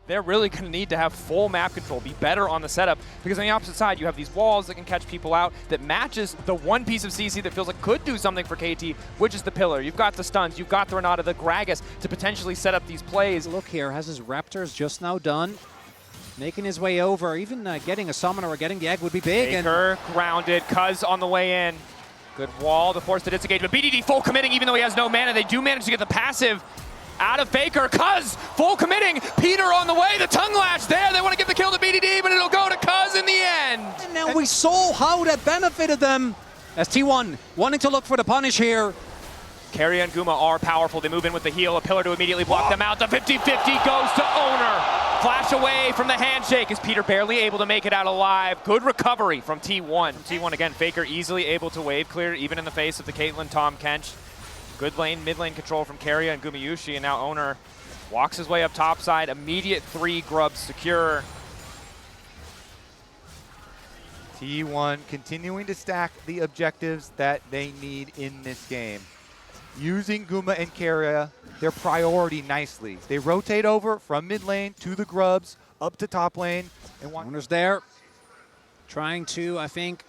they're really going to need to have full map control, be better on the setup, because on the opposite side, you have these walls that can catch people out that matches the one piece of CC that feels like could do something for KT, which is the pillar. You've got the stuns, you've got the Renata, the Gragas to potentially set up these plays. Look here, has his Raptors just now done. Making his way over, even getting a summoner or getting the egg would be big. Faker grounded, Cuz on the way in. Good wall to force the disengage, but BDD full committing even though he has no mana. They do manage to get the passive out of Faker. Cuz full committing, Peter on the way, the tongue lash there. They want to give the kill to BDD, but it'll go to Cuz in the end. And now we saw how that benefited them as T1 wanting to look for the punish here. Keria and Guma are powerful. They move in with the heal, a pillar to immediately block them out. The 50-50 goes to Owner. Flash away from the handshake as Peter barely able to make it out alive. Good recovery from T1. T1 again, Faker easily able to wave clear even in the face of the Caitlyn Tom Kench. Good lane, mid lane control from Keria and Gumayushi, and now Owner walks his way up top side. Immediate 3 grubs secure. T1 continuing to stack the objectives that they need in this game. Using Guma and Keria, their priority nicely. They rotate over from mid lane to the grubs, up to top lane. And Owner's there, trying to, I think,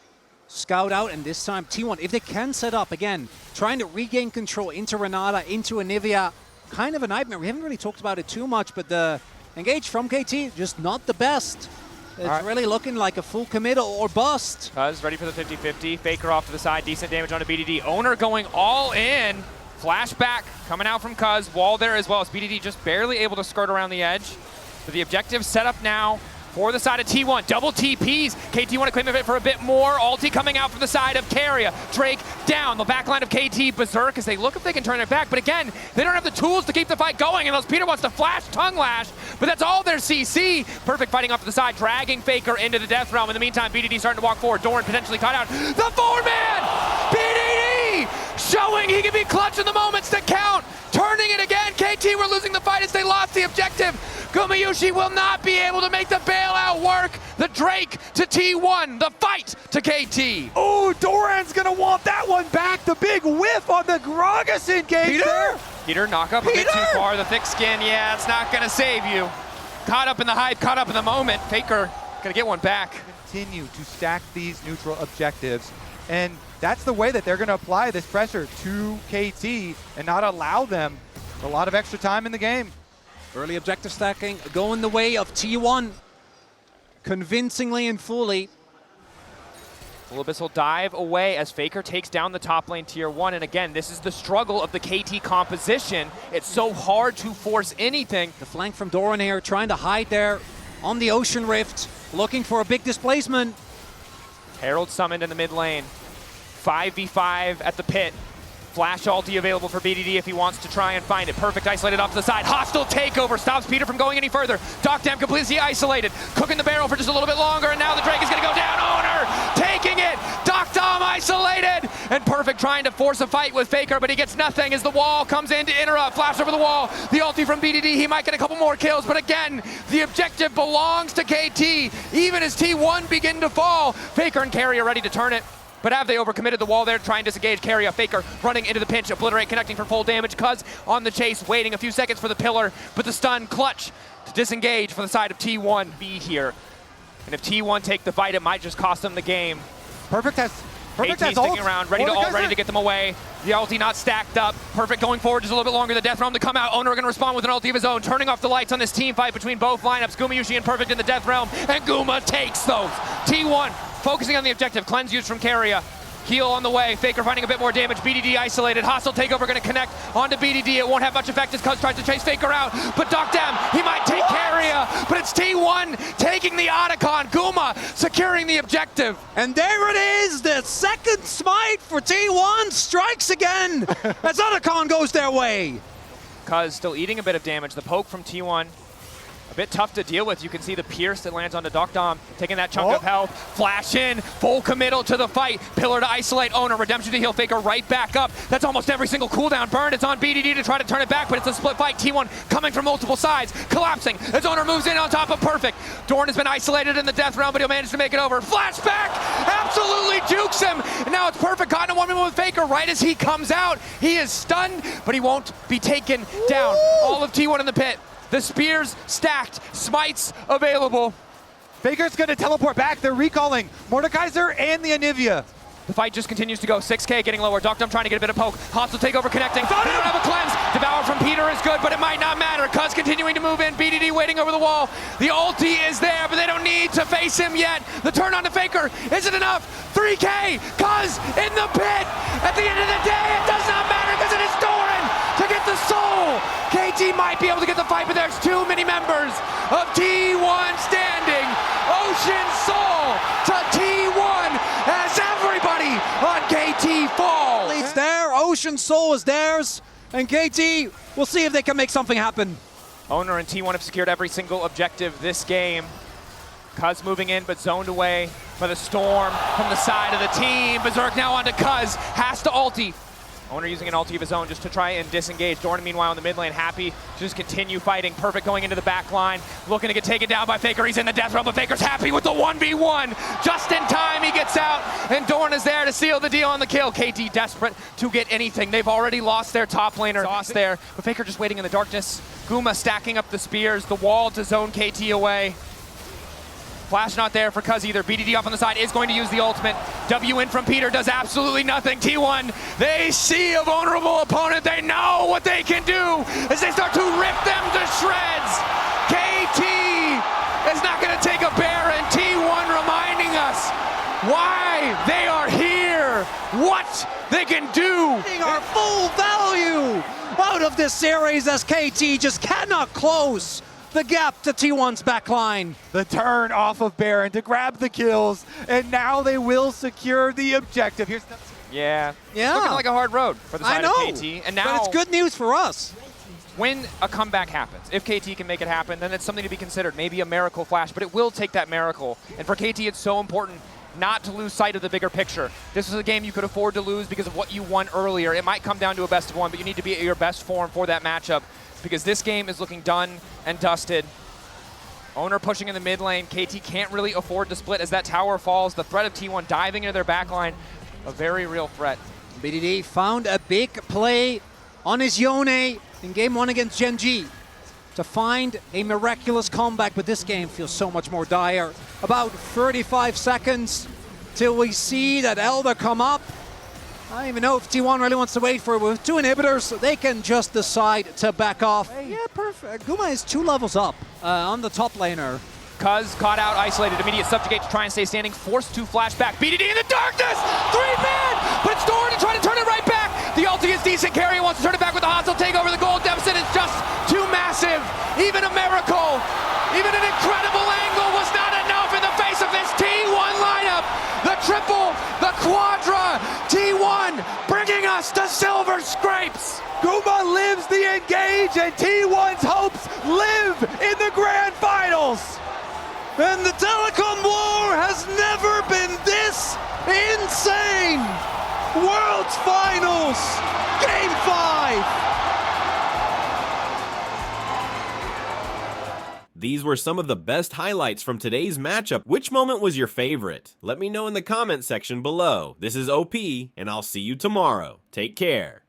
scout out, and this time T1, if they can set up, again, trying to regain control into Renata, into Anivia, kind of a nightmare. We haven't really talked about it too much, but the engage from KT, just not the best. It's really looking like a full commit or bust. Cuz ready for the 50-50, Faker off to the side, decent damage onto BDD. Owner going all in. Flashback coming out from Cuz, wall there as well as BDD just barely able to skirt around the edge. So the objective set up now for the side of T1, double TPs. KT want to claim a bit for a bit more. Ulti coming out from the side of Keria. Drake down, the back line of KT berserk as they look if they can turn it back. But again, they don't have the tools to keep the fight going unless Peter wants to flash tongue lash, but that's all their CC. Perfect fighting off to the side, dragging Faker into the death realm. In the meantime, BDD starting to walk forward. Doran potentially caught out. The 4-man! BDD showing he can be clutch in the moments that count. Turning it again. KT were losing the fight as they lost the objective. Gumayushi will not be able to make the bailout work. The Drake to T1, the fight to KT. oh, Doran's gonna want that one back. The big whiff on the Gragas engage there. Peter knock up a bit too far. The thick skin, yeah, it's not gonna save you. Caught up in the hype, caught up in the moment. Faker gonna get one back. Continue to stack these neutral objectives, and that's the way that they're gonna apply this pressure to KT and not allow them a lot of extra time in the game. Early objective stacking going the way of T1, convincingly and fully. Full Abyssal dive away as Faker takes down the top lane tier 1. And again, this is the struggle of the KT composition. It's so hard to force anything. The flank from Doran here, trying to hide there on the Ocean Rift, looking for a big displacement. Herald summoned in the mid lane. 5v5 at the pit. Flash ulti available for BDD if he wants to try and find it. Perfect isolated off to the side. Hostile takeover stops Peter from going any further. Docdam completely isolated. Cooking the barrel for just a little bit longer, and now the Drake is going to go down. Owner taking it. Docdam isolated. And Perfect trying to force a fight with Faker, but he gets nothing as the wall comes in to interrupt. Flash over the wall. The ulti from BDD. He might get a couple more kills, but again, the objective belongs to KT. Even as T1 begin to fall, Faker and Keria are ready to turn it. But have they overcommitted the wall there, trying to disengage Keria? Faker running into the pinch, Obliterate connecting for full damage. Cuz on the chase, waiting a few seconds for the pillar, but the stun clutch to disengage for the side of T1 be here. And if T1 take the fight, it might just cost them the game. Perfect has sticking ult. around, ready to get them away. The ulti not stacked up. Perfect going forward just a little bit longer. The death realm to come out. Owner going to respond with an ulti of his own, turning off the lights on this team fight between both lineups. Gumayushi and Perfect in the death realm, and Guma takes those. T1 focusing on the objective. Cleanse used from Keria. Heal on the way. Faker finding a bit more damage. BDD isolated. Hostile takeover going to connect onto BDD. It won't have much effect as Cuz tries to chase Faker out. But Docdam, he might take Keria. But it's T1 taking the Otacon. Guma securing the objective. And there it is. The second smite for T1 strikes again as Otacon goes their way. Cuz still eating a bit of damage. The poke from T1. A bit tough to deal with. You can see the pierce that lands onto Docdam, taking that chunk of health. Flash in, full committal to the fight. Pillar to isolate Owner, redemption to heal Faker right back up. That's almost every single cooldown burn. It's on BDD to try to turn it back, but it's a split fight. T1 coming from multiple sides, collapsing as Owner moves in on top of Perfect. Doran has been isolated in the death realm, but he'll manage to make it over. Flashback, absolutely jukes him. And now it's Perfect caught in a 1v1 with Faker right as he comes out. He is stunned, but he won't be taken down. All of T1 in the pit. The spears stacked, smites available. Faker's gonna teleport back. They're recalling Mordekaiser and the Anivia. The fight just continues to go. 6K getting lower. Duckdom trying to get a bit of poke. Hostile takeover connecting. They don't have a cleanse. Devour from Peter is good, but it might not matter. Cuz continuing to move in. BDD waiting over the wall. The ulti is there, but they don't need to face him yet. The turn on to Faker isn't enough. 3K. Cuz in the pit. At the end of the day, it does not matter because it is Doran to get the soul. KT might be able to get the fight, but there's too many members of T1 standing. Ocean Soul to T1 as everybody on KT falls. It's there, Ocean Soul is theirs, and KT, we'll see if they can make something happen. Owner and T1 have secured every single objective this game. Cuz moving in, but zoned away by the Storm from the side of the team. Berserk now onto Cuz, has to ulti. Owner using an ulti of his own just to try and disengage. Doran, meanwhile, in the mid lane, happy to just continue fighting. Perfect going into the back line. Looking to get taken down by Faker. He's in the death realm, but Faker's happy with the 1v1. Just in time, he gets out, and Doran is there to seal the deal on the kill. KT desperate to get anything. They've already lost their top laner. Lost there, but Faker just waiting in the darkness. Guma stacking up the spears. The wall to zone KT away. Flash not there for Cuz either. BDD off on the side is going to use the ultimate. W in from Peter does absolutely nothing. T1, they see a vulnerable opponent. They know what they can do as they start to rip them to shreds. KT is not going to take a bear, and T1 reminding us why they are here, what they can do. Our full value out of this series as KT just cannot close the gap to T1's backline. The turn off of Baron to grab the kills, and now they will secure the objective. Here's the Yeah. Looking like a hard road for the side of KT. And now, but it's good news for us. when a comeback happens, if KT can make it happen, then it's something to be considered. Maybe a miracle flash, but it will take that miracle. And for KT, it's so important not to lose sight of the bigger picture. This was a game you could afford to lose because of what you won earlier. It might come down to a best of one, but you need to be at your best form for that matchup because this game is looking done and dusted. Owner pushing in the mid lane. KT can't really afford to split as that tower falls. The threat of T1 diving into their backline, a very real threat. BDD found a big play on his Yone in game one against Gen.G to find a miraculous comeback, but this game feels so much more dire. About 35 seconds till we see that Elder come up. I don't even know if T1 really wants to wait for it. With two inhibitors, they can just decide to back off. Yeah, perfect. Guma is 2 levels up on the top laner. Cuz caught out, isolated, immediate subjugate to try and stay standing, forced to flash back. BDD in the darkness! 3-man! But it's Doran to try to turn it right back! The ulti is decent, Carrier wants to turn it back with the hostile takeover. The gold deficit is just too massive. Even a miracle, even an incredible angle was not enough in the face of this T1 lineup. The triple, the quadra, T1 bringing us to silver scrapes. Guma lives the engage, and T1's hopes live in the grand finals. And the telecom war has never been this insane. World's Finals, Game 5. These were some of the best highlights from today's matchup. Which moment was your favorite? Let me know in the comment section below. This is OP, and I'll see you tomorrow. Take care.